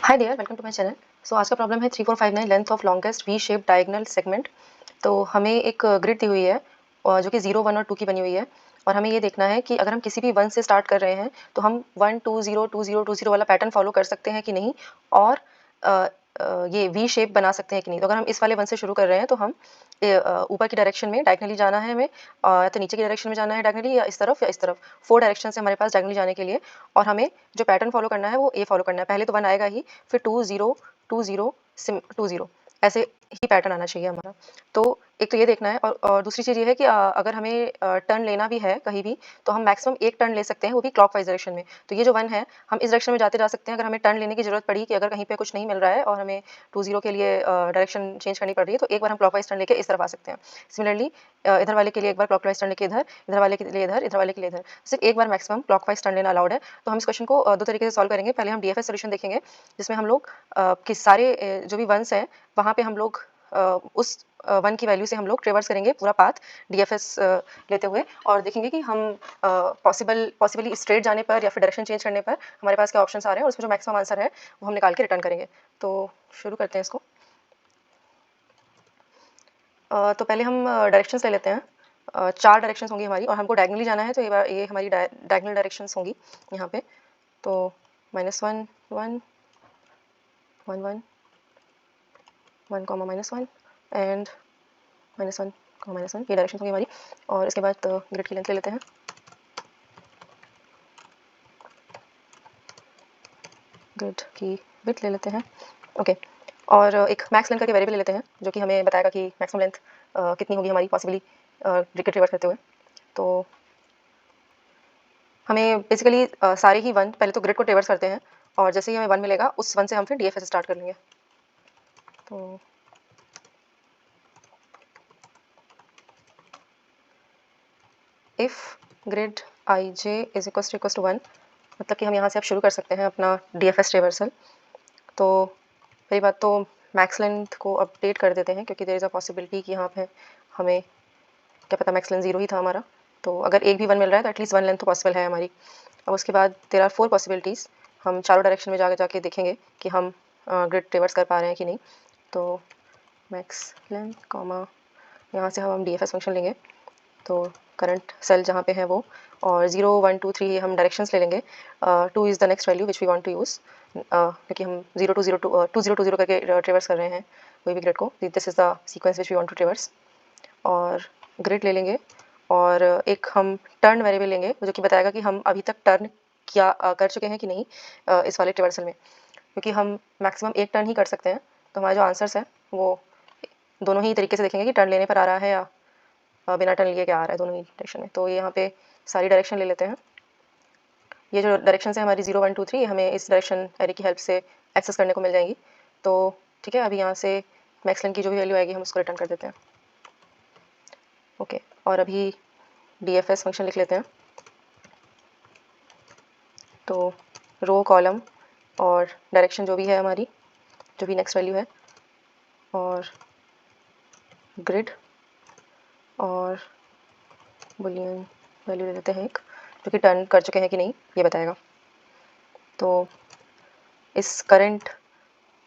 Hi there, welcome to my channel. So आज का problem है 3459 length of longest V shape diagonal segment. तो हमें एक ग्रिड दी हुई है और जो कि 0, 1 और 2 की बनी हुई है, और हमें ये देखना है कि अगर हम किसी भी 1 से स्टार्ट कर रहे हैं तो हम 1 2 0 2 0 2 0 वाला पैटर्न फॉलो कर सकते हैं कि नहीं, और अ, ये वी शेप बना सकते हैं कि नहीं। तो अगर हम इस वाले 1 से शुरू कर रहे हैं तो हम ऊपर की डायरेक्शन में डायगोनली जाना है हमें, या तो नीचे की डायरेक्शन में जाना है डायगोनली, या इस तरफ 4 डायरेक्शन है हमारे पास डायगोनली जाने के लिए। और हमें जो पैटर्न फॉलो करना है वो ए फॉलो करना है। पहले तो 1 आएगा ही, फिर 2 0 2 0 2 0, ऐसे ही पैटर्न आना चाहिए हमारा। तो एक तो ये देखना है, और दूसरी चीज़ ये है कि अगर हमें टर्न लेना भी है कहीं भी, तो हम मैक्सिमम एक टर्न ले सकते हैं, वो भी क्लॉकवाइज डायरेक्शन में। तो ये जो 1 है, हम इस डायरेक्शन में जाते जा सकते हैं। अगर हमें टर्न लेने की ज़रूरत पड़ी कि अगर कहीं पे कुछ नहीं मिल रहा है और हमें 2 0 के लिए डायरेक्शन चेंज करनी पड़ रही है, तो एक बार हम क्लॉकवाइज टर्न लेके इस तरफ आ सकते हैं। सिमिलरली इधर वाले के लिए एक बार क्लॉकवाइज टर्न लेके इधर, इधर वाले के लिए इधर, इधर वाले के लिए इधर। सिर्फ एक बार मैक्सिमम क्लॉकवाइज टर्न लेना अलाउड है। तो हम इस क्वेश्चन को दो तरीके से सॉल्व करेंगे। पहले हम डीएफएस सॉल्यूशन देखेंगे, जिसमें हम लोग कि सारे जो भी 1s हैं वहाँ पे हम लोग उस 1 की वैल्यू से हम लोग ट्रेवर्स करेंगे पूरा पाथ डीएफएस लेते हुए, और देखेंगे कि हम पॉसिबली स्ट्रेट जाने पर या फिर डायरेक्शन चेंज करने पर हमारे पास क्या ऑप्शंस आ रहे हैं, और उसमें जो मैक्सिमम आंसर है वो हम निकाल के रिटर्न करेंगे। तो शुरू करते हैं इसको। तो पहले हम डायरेक्शंस ले लेते हैं। 4 डायरेक्शंस होंगी हमारी, और हमको डायगोनली जाना है, तो ये हमारी डायगोनल डायरेक्शंस होंगी यहाँ पे। तो -1 1 1 1 1 -1 एंड -1 -1, ये डायरेक्शन होंगी हमारी। और इसके बाद ग्रिड की लेंथ ले लेते हैं। ग्रिड की विड्थ ले लेते हैं। ओके, और एक मैक्स लेंथ करके वेरिएबल ले लेते हैं, जो कि हमें बताएगा कि मैक्सिमम लेंथ कितनी होगी हमारी पॉसिबली ग्रिड के ट्रेवर्स करते हुए। तो हमें बेसिकली सारे ही 1 पहले तो ग्रिड को ट्रेवर्स करते हैं, और जैसे ही हमें 1 मिलेगा उस 1 से हम फिर डीएफएस स्टार्ट कर लेंगे। तो if grid I J is equal to 1, मतलब कि हम यहाँ से अब शुरू कर सकते हैं अपना डीएफएस ट्रेवर्सल। तो पहली बात तो मैक्स लेंथ को अपडेट कर देते हैं, क्योंकि देयर इज़ अ पॉसिबिलिटी कि यहाँ पे हमें क्या पता मैक्स लेंथ 0 ही था हमारा। तो अगर एक भी 1 मिल रहा है तो एटलीस्ट 1 लेंथ तो पॉसिबल है हमारी। अब उसके बाद देयर आर 4 पॉसिबिलिटीज़। हम चारों डायरेक्शन में जाके देखेंगे कि हम ग्रिड ट्रेवर्स कर पा रहे हैं कि नहीं। तो मैक्स लेंथ कॉमा, यहाँ से हम डीएफएस फंक्शन लेंगे। तो करंट सेल जहाँ पे है वो, और 0 1 2 3 हम डायरेक्शंस ले लेंगे। 2 is the next value which we want to use, क्योंकि हम 0 2 0 2 0 2 0 करके ट्रेवर्स कर रहे हैं कोई भी ग्रिड को। This is the sequence which we want to traverse. और ग्रिड ले लेंगे, और एक हम टर्न वेरिएबल लेंगे, जो कि बताएगा कि हम अभी तक टर्न किया कर चुके हैं कि नहीं इस वाले ट्रेवर्सल में, क्योंकि हम मैक्सिमम एक टर्न ही कर सकते हैं। तो हमारे जो आंसर्स हैं वो दोनों ही तरीके से देखेंगे कि टर्न लेने पर आ रहा है या बिना टर्न लिए क्या आ रहा है, दोनों ही डायरेक्शन में। तो ये यहाँ पे सारी डायरेक्शन ले लेते हैं। ये जो डायरेक्शन है हमारी 0 1 2 3, हमें इस डायरेक्शन एरे की हेल्प से एक्सेस करने को मिल जाएंगी। तो ठीक है, अभी यहाँ से मैक्स लेंथ की जो भी वैल्यू आएगी हम उसको रिटर्न कर देते हैं। ओके, और अभी डीएफएस फंक्शन लिख लेते हैं। तो रो कॉलम और डायरेक्शन जो भी है हमारी, जो भी नेक्स्ट वैल्यू है, और ग्रिड और बुलियन वैल्यू ले लेते हैं एक, जो कि टर्न कर चुके हैं कि नहीं ये बताएगा। तो इस करंट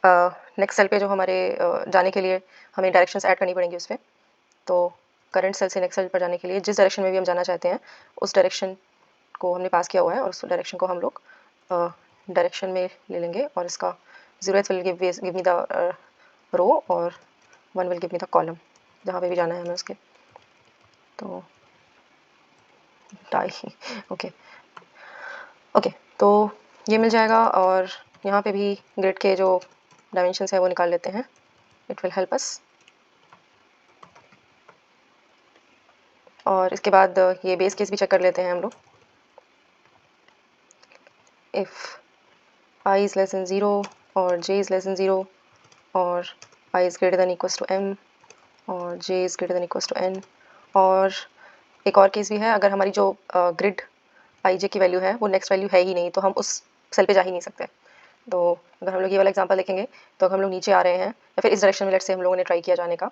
नेक्स्ट सेल पे जो हमारे जाने के लिए हमें डायरेक्शंस ऐड करनी पड़ेंगी उस पर। तो करंट सेल से नेक्स्ट सेल पर जाने के लिए जिस डायरेक्शन में भी हम जाना चाहते हैं उस डायरेक्शन को हमने पास किया हुआ है, और उस डायरेक्शन को हम लोग डायरेक्शन में ले लेंगे, और इसका 0th will give me the row, और 1 will give me the column, जहाँ पे भी जाना है हमें उसके। तो डाई ओके ओके, तो ये मिल जाएगा, और यहाँ पे भी ग्रिड के जो डायमेंशंस है वो निकाल लेते हैं। It will help us. और इसके बाद ये बेस केस भी चेक कर लेते हैं हम लोग। If i is less than 0 और j इज़ लेस देन 0 और i is greater than equals to m और j is greater than equals to n। और एक और केस भी है, अगर हमारी जो ग्रिड आई जे की वैल्यू है वो नेक्स्ट वैल्यू है ही नहीं, तो हम उस सेल पे जा ही नहीं सकते। तो अगर हम लोग ये वाला एग्जांपल देखेंगे, तो अगर हम लोग नीचे आ रहे हैं या फिर इस डायरेक्शन में लेट से हम लोगों ने ट्राई किया जाने का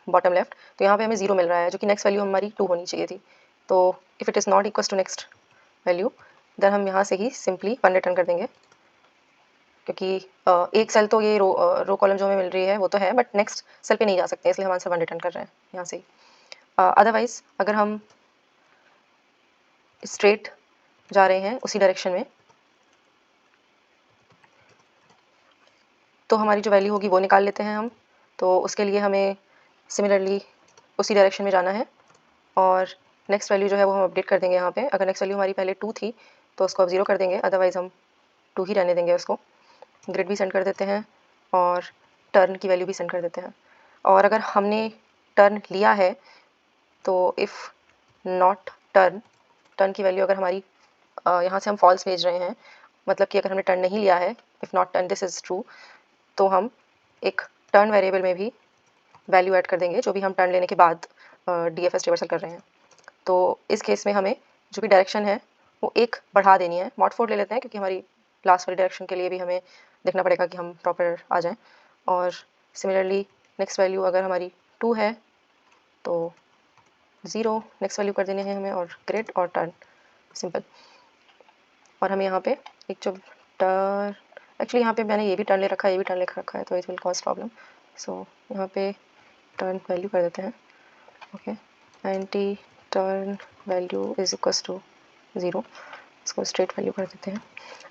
बॉटम लेफ्ट, तो यहाँ पे हमें 0 मिल रहा है, जो कि नेक्स्ट वैल्यू हमारी 2 होनी चाहिए थी। तो if it is not equals to next value, then हम यहाँ से ही सिंपली 1 रिटर्न कर देंगे। क्योंकि एक सेल तो ये रो कॉलम जो हमें मिल रही है वो तो है, बट नेक्स्ट सेल पे नहीं जा सकते, इसलिए हम आंसर 1 रिटर्न कर रहे हैं यहाँ से। अदरवाइज अगर हम स्ट्रेट जा रहे हैं उसी डायरेक्शन में, तो हमारी जो वैल्यू होगी वो निकाल लेते हैं हम। तो उसके लिए हमें सिमिलरली उसी डायरेक्शन में जाना है और नेक्स्ट वैल्यू जो है वो हम अपडेट कर देंगे यहाँ पे। अगर नेक्स्ट वैल्यू हमारी पहले 2 थी तो उसको अब 0 कर देंगे, अदरवाइज़ हम 2 ही रहने देंगे उसको। ग्रिड भी सेंड कर देते हैं और टर्न की वैल्यू भी सेंड कर देते हैं। और अगर हमने टर्न लिया है तो इफ़ नॉट टर्न, टर्न की वैल्यू अगर हमारी यहाँ से हम फॉल्स भेज रहे हैं, मतलब कि अगर हमने टर्न नहीं लिया है, if not turn this is true, तो हम एक टर्न वेरिएबल में भी वैल्यू ऐड कर देंगे जो भी हम टर्न लेने के बाद DFS रिवर्सल कर रहे हैं। तो इस केस में हमें जो भी डायरेक्शन है वो एक बढ़ा देनी है। मॉड 4 ले लेते हैं क्योंकि हमारी लास्ट वाली डायरेक्शन के लिए भी हमें देखना पड़ेगा कि हम प्रॉपर आ जाएं। और सिमिलरली नेक्स्ट वैल्यू अगर हमारी 2 है तो 0 नेक्स्ट वैल्यू कर देनी है हमें, और ग्रिड और टर्न, सिंपल। और हमें यहाँ पे एक जो टर्न, एक्चुअली यहाँ पे मैंने ये भी टर्न ले रखा है, ये भी टर्न ले रखा है, तो it will cause problem. So यहाँ पे टर्न वैल्यू कर देते हैं, okay. Anti turn value is equals to 0, इसको स्ट्रेट वैल्यू कर देते हैं।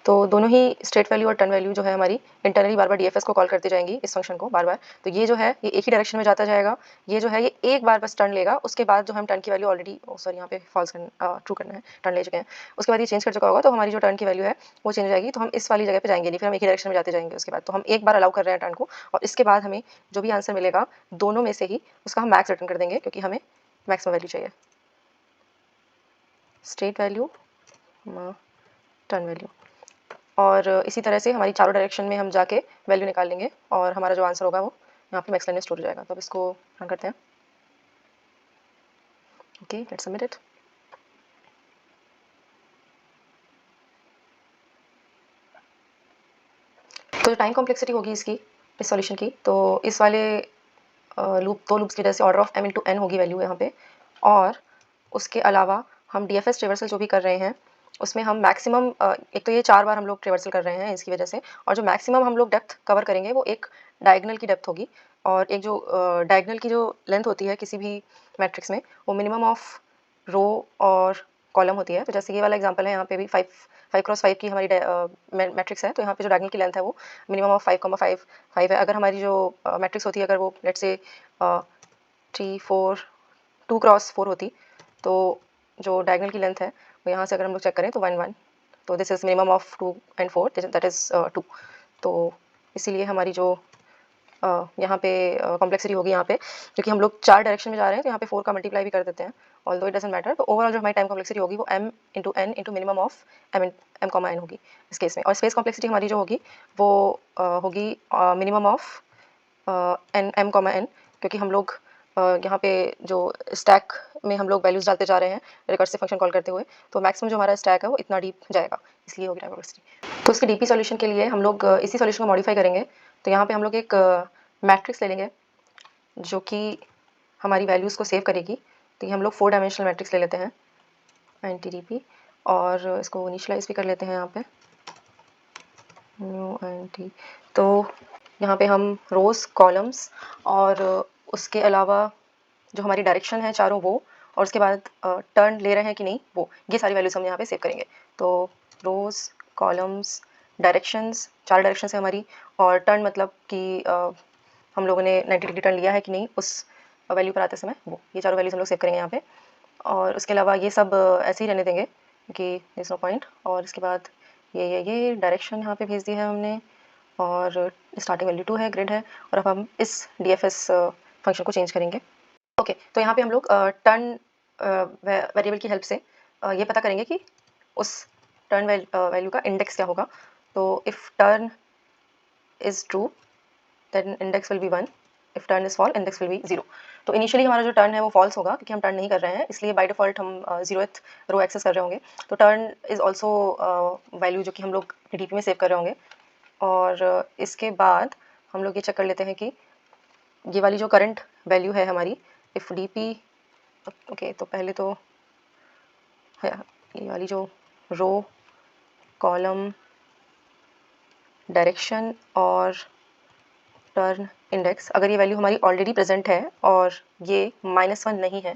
तो दोनों ही स्ट्रेट वैल्यू और टर्न वैल्यू जो है हमारी इंटरनली बार बार DFS को कॉल करती जाएंगी, इस फंक्शन को बार बार। तो ये जो है ये एक ही डायरेक्शन में जाता जाएगा, ये जो है ये एक बार बस टर्न लेगा, उसके बाद जो हम टर्न की वैल्यू ऑलरेडी, सॉरी यहाँ पे फॉल्स ट्रू करना है, टर्न ले चुके हैं, उसके बाद ये चेंज कर चुका होगा, तो हमारी जो टर्न की वैल्यू है वो चेंज हो जाएगी। तो हम इस वाली जगह पे जाएंगे नहीं, फिर हम एक ही डायरेक्शन में जाते जाएंगे उसके बाद। तो हम एक बार अलाउ कर रहे हैं टर्न को, और इसके बाद हमें जो भी आंसर मिलेगा दोनों में से ही उसका हम मैक्स रिटर्न कर देंगे, क्योंकि हमें मैक्सिमम वैल्यू चाहिए। स्ट्रेट वैल्यू, टर्न वैल्यू, और इसी तरह से हमारी चारों डायरेक्शन में हम जाके वैल्यू निकाल लेंगे और हमारा जो आंसर होगा वो यहाँ पे मैक्स लाइन में स्टोर हो जाएगा। तो अब इसको रन करते हैं, ओके, लेट्स सबमिट इट। तो जो टाइम कॉम्प्लेक्सिटी होगी इसकी, इस सॉल्यूशन की, तो इस वाले दो लूप्स की वजह से order of m into n होगी वैल्यू यहाँ पे। और उसके अलावा हम DFS रिवर्सल जो भी कर रहे हैं उसमें हम मैक्सिमम, एक तो ये 4 बार हम लोग रिवर्सल कर रहे हैं इसकी वजह से, और जो मैक्सिमम हम लोग डेप्थ कवर करेंगे वो एक डायगनल की डेप्थ होगी, और एक जो डायगनल की जो लेंथ होती है किसी भी मैट्रिक्स में, वो मिनिमम ऑफ रो और कॉलम होती है। तो जैसे ये वाला एग्जांपल है, यहाँ पे भी 5 क्रॉस 5 की हमारी मैट्रिक्स है, तो यहाँ पे जो डायगनल की लेंथ है वो मिनिमम ऑफ 5,5 है। अगर हमारी जो मैट्रिक्स होती है, अगर वो लेट्स से 3 4 2 क्रॉस 4 होती, तो जो डायगनल की लेंथ है वो यहाँ से अगर हम लोग चेक करें तो 1 1, तो this is minimum of 2 and 4, that is 2। तो इसीलिए हमारी जो यहाँ पे कॉम्प्लेक्सिटी होगी यहाँ पे, क्योंकि हम लोग 4 डायरेक्शन में जा रहे हैं, तो यहाँ पे 4 का मल्टीप्लाई भी कर देते हैं, ऑल्दो इट डजंट मैटर। तो ओवरऑल जो हमारी टाइम कॉम्प्लेक्सिटी होगी वो m into n into minimum of m comma n होगी इस केस में। और स्पेस कॉम्प्लेक्सिटी हमारी जो होगी वो होगी minimum of n m comma n, क्योंकि हम लोग यहाँ पे जो स्टैक में हम लोग वैल्यूज़ डालते जा रहे हैं रिकर्सिव फंक्शन कॉल करते हुए, तो मैक्सिमम जो हमारा स्टैक है वो इतना डीप जाएगा, इसलिए होगी टाइम कॉम्प्लेक्सिटी। तो इसके डीपी सॉल्यूशन के लिए हम लोग इसी सॉल्यूशन को मॉडिफाई करेंगे। तो यहाँ पे हम लोग एक मैट्रिक्स ले लेंगे जो कि हमारी वैल्यूज़ को सेव करेगी। तो ये हम लोग 4 डायमेंशनल मैट्रिक्स ले लेते हैं, NTDP, और इसको इनिशियलाइज भी कर लेते हैं यहाँ पे न्यू NT। तो यहाँ पे हम रोज़, कॉलम्स, और उसके अलावा जो हमारी डायरेक्शन है चारों वो, और उसके बाद टर्न ले रहे हैं कि नहीं वो, ये सारी वैल्यूज़ हम यहाँ पे सेव करेंगे। तो रोज़, कॉलम्स, डायरेक्शंस, 4 डायरेक्शन है हमारी, और टर्न मतलब कि हम लोगों ने 90 डिग्री टर्न लिया है कि नहीं उस वैल्यू पर आते समय, वो ये चारों वैल्यूज़ हम लोग सेव करेंगे यहाँ पे। और उसके अलावा ये सब ऐसे ही रहने देंगे कि इज़ नो पॉइंट। और इसके बाद ये डायरेक्शन यहाँ पे भेज दी है हमने, और स्टार्टिंग वैल्यू 2 है, ग्रिड है, और अब हम इस DFS फंक्शन को चेंज करेंगे। ओके, तो यहाँ पे हम लोग टर्न वेरिएबल की हेल्प से ये पता करेंगे कि उस टर्न वैल्यू का इंडेक्स क्या होगा। तो if turn is true then index will be 1, if turn is false index will be 0। तो इनिशियली हमारा जो टर्न है वो फॉल्स होगा, क्योंकि हम टर्न नहीं कर रहे हैं, इसलिए बाय डिफ़ॉल्ट हम 0th रो एक्सेस कर रहे होंगे। तो टर्न इज़ ऑल्सो वैल्यू जो कि हम लोग DP में सेव कर रहे होंगे। और इसके बाद हम लोग ये चेक कर लेते हैं कि ये वाली जो करंट वैल्यू है हमारी, इफ़ DP, ओके, तो पहले तो है ये वाली जो रो, कॉलम डायरेक्शन और टर्न इंडेक्स, अगर ये वैल्यू हमारी ऑलरेडी प्रेजेंट है और ये -1 नहीं है,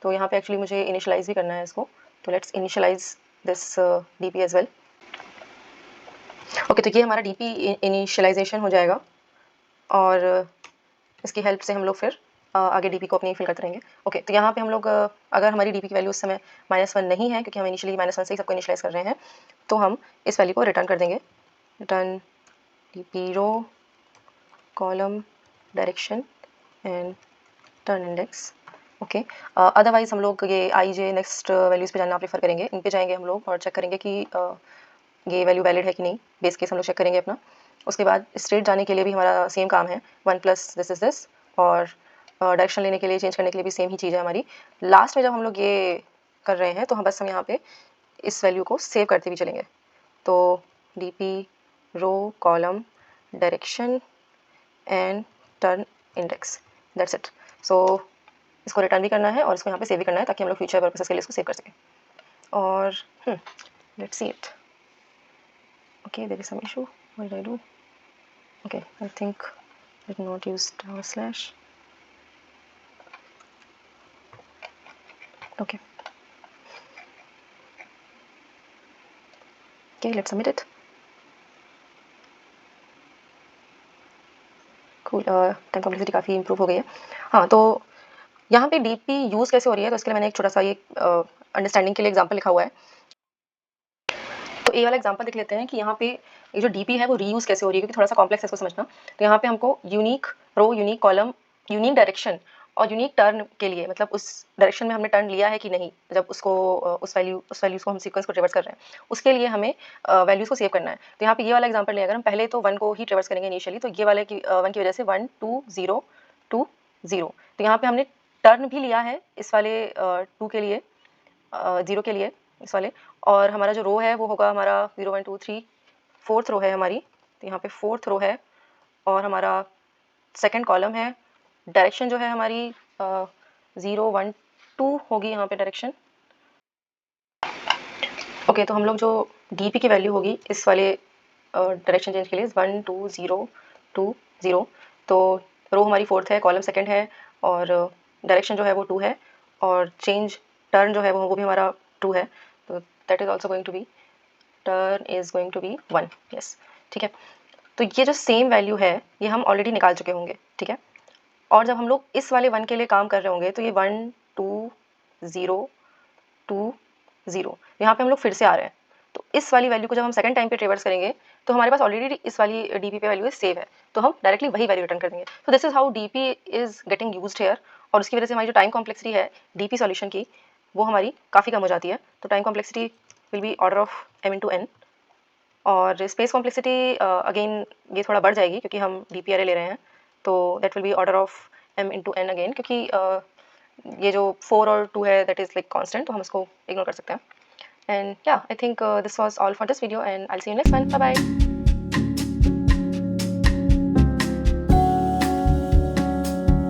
तो यहाँ पे एक्चुअली मुझे इनिशियलाइज़ भी करना है इसको। तो let's initialise this D P as well. Okay, तो ये हमारा डी पी इनिशियलाइजेशन हो जाएगा और इसकी हेल्प से हम लोग फिर आगे डीपी को अपनी फिल करते रहेंगे। ओके, तो यहाँ पे हम लोग अगर हमारी डीपी की वैल्यू उस समय -1 नहीं है, क्योंकि हम इनिशियली -1 से ही सबको इनिशियलाइज़ कर रहे हैं, तो हम इस वैल्यू को रिटर्न कर देंगे। Return DP row column direction and turn index. Okay, otherwise हम लोग ये आई जे नेक्स्ट वैल्यूज़ पे जानना प्रेफर करेंगे। इन पे जाएंगे हम लोग और चेक करेंगे कि ये वैल्यू वैलिड है कि नहीं। बेस केस हम लोग चेक करेंगे अपना। उसके बाद स्ट्रेट जाने के लिए भी हमारा सेम काम है, 1 प्लस दिस इज़ दिस, और डायरेक्शन लेने के लिए, चेंज करने के लिए भी सेम ही चीज़ है हमारी। लास्ट में जब हम लोग ये कर रहे हैं तो हम बस हम यहाँ पे इस वैल्यू को सेव करते भी चलेंगे। तो D P row column direction and turn index, that's it. So इसको रिटर्न भी करना है और इसको यहाँ पे सेव भी करना है, ताकि हम लोग फ्यूचर पर्पसेस के लिए इसको सेव कर सकें। और let's see it. Okay, there is some issue, what did I do? Okay, I think I did not use // okay. Okay, let's submit it. Cool, time complexity काफ़ी इंप्रूव हो गई है। हाँ, तो यहाँ पे डीपी यूज़ कैसे हो रही है, तो इसके लिए मैंने एक छोटा सा ये अंडरस्टैंडिंग के लिए एग्जांपल लिखा हुआ है। तो ये वाला एग्जांपल देख लेते हैं कि यहाँ पे ये जो डीपी है वो रीयूज़ कैसे हो रही है, क्योंकि थोड़ा सा कॉम्प्लेक्स है इसको समझना। तो यहाँ पे हमको यूनिक रो, यूनिक कॉलम, यूनिक डायरेक्शन और यूनिक टर्न के लिए, मतलब उस डायरेक्शन में हमने टर्न लिया है कि नहीं, जब उसको उस वैल्यूज़ को हम सीक्वेंस को ट्रेवर्स कर रहे हैं, उसके लिए हमें वैल्यूज़ को सेव करना है। तो यहाँ पे ये वाला एग्जांपल लें, अगर हम पहले तो 1 को ही ट्रेवर्स करेंगे इनिशियली, तो ये वाले की 1 की वजह से 1 2 0 2 0, तो यहाँ पे हमने टर्न भी लिया है इस वाले 2 के लिए, 0 के लिए इस वाले, और हमारा जो रो है वो होगा हमारा 0 1 2 3, फोर्थ रो है हमारी, तो यहाँ पे फोर्थ रो है, और हमारा सेकंड कॉलम है। डायरेक्शन जो है हमारी 0 1 2 होगी यहाँ पे डायरेक्शन। ओके, तो हम लोग जो डीपी की वैल्यू होगी इस वाले डायरेक्शन चेंज के लिए 1 2 0 2 0, तो रो हमारी फोर्थ है, कॉलम सेकंड है, और डायरेक्शन जो है वो 2 है, और चेंज टर्न जो है वो भी हमारा 2 है, तो that is also going to be, turn is going to be 1। Yes, ठीक है। तो ये जो सेम वैल्यू है ये हम ऑलरेडी निकाल चुके होंगे, ठीक है। और जब हम लोग इस वाले 1 के लिए काम कर रहे होंगे तो ये 1 2 0 2 0, यहाँ पे हम लोग फिर से आ रहे हैं। तो इस वाली वैल्यू को जब हम सेकंड टाइम पे ट्रेवर्स करेंगे तो हमारे पास ऑलरेडी इस वाली डीपी पे वैल्यू सेव है, तो हम डायरेक्टली वही वैल्यू रिटर्न कर देंगे। तो this is how DP is getting used here, और उसकी वजह से हमारी जो टाइम कॉम्प्लेक्सिटी है डीपी सॉल्यूशन की, वो हमारी काफ़ी कम हो जाती है। तो time complexity will be order of m/n, और स्पेस कॉम्प्लेक्सिटी अगेन ये थोड़ा बढ़ जाएगी क्योंकि हम डीपी अरे ले रहे हैं, तो that will be order of m/n again, क्योंकि ये जो 4 और 2 है दैट इज़ लाइक कांस्टेंट, तो हम इसको इग्नोर कर सकते हैं। And yeah I think this was all for this video, and I will see you next one. Bye bye.